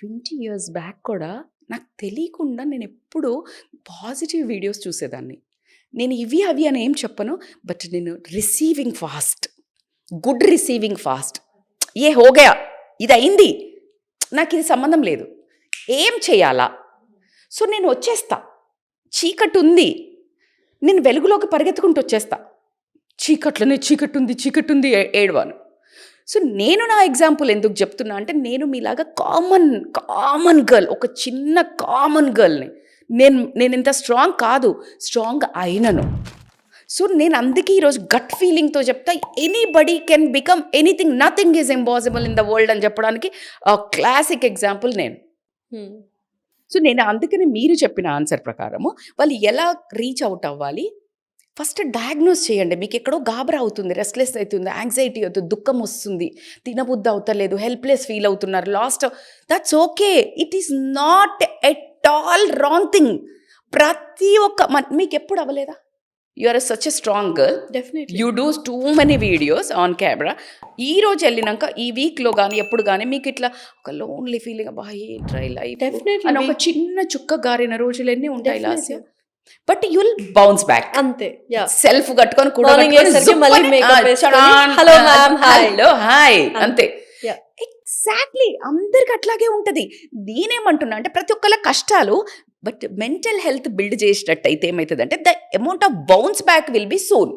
20 years back కూడా నాకు తెలియకుండా నేనెప్పుడూ పాజిటివ్ వీడియోస్ చూసేదాన్ని. నేను ఇవి, అవి అని ఏం చెప్పను. బట్ నేను receiving fast. Good receiving fast. ఏ హో గయా! ఇదయింది. నాకిది సంబంధం లేదు. ఏం చేయాలా? సో నేను వచ్చేస్తా. చీకటుంది. నేను వెలుగులోకి పరిగెత్తుకుంటూ వచ్చేస్తా. చీకట్లోనే చీకటుంది ఏడవాను. సో నేను నా ఎగ్జాంపుల్ ఎందుకు చెప్తున్నా అంటే, నేను మీలాగా కామన్ గర్ల్, ఒక చిన్న కామన్ గర్ల్ని. నేనింత స్ట్రాంగ్ కాదు, స్ట్రాంగ్ అయినను. సో నేను అందుకే ఈరోజు గట్ ఫీలింగ్తో చెప్తా, anybody can become anything, nothing is impossible in the world అని చెప్పడానికి క్లాసిక్ ఎగ్జాంపుల్ నేను. సో నేను అందుకని మీరు చెప్పిన ఆన్సర్ ప్రకారము వాళ్ళు ఎలా రీచ్ అవుట్ అవ్వాలి, ఫస్ట్ డయాగ్నోస్ చేయండి. మీకు ఎక్కడో గాబరా అవుతుంది, రెస్ట్లెస్ అవుతుంది, యాంగ్జైటీ అవుతుంది, దుఃఖం వస్తుంది, తినబుద్ధి అవుతలేదు, హెల్ప్లెస్ ఫీల్ అవుతున్నారు, lost. That's okay. It is not at all wrong thing. ప్రతి ఒక్క మీకు ఎప్పుడు అవ్వలేదా? You are such a strong girl, definitely you do too many videos on camera. ఈ రోజు వెళ్ళినాక ఈ వీక్లో కానీ ఎప్పుడు కానీ మీకు ఇట్లా ఒక లోన్లీ ఫీలింగ్, అబ్బా ఏంట్రా లైఫ్ Definitely. అని ఒక చిన్న చుక్క గారిన రోజులు ఎన్ని ఉంటాయి Definitely. Lasya? But you will bounce back. అంతే. యా సెల్ఫ్ కట్టుకొని Morning అయ్యేసరికి మళ్ళీ makeup వేసుకొని, hello ma'am, hi. Hello hi అంతే. Yeah. ఎగ్జాక్ట్లీ అందరికి అట్లాగే ఉంటుంది. నేనేమంటున్నా అంటే ప్రతి ఒక్కళ్ళ కష్టాలు, బట్ మెంటల్ హెల్త్ బిల్డ్ చేసినట్టయితే ఏమవుతుందంటే the amount of bounce back will be soon.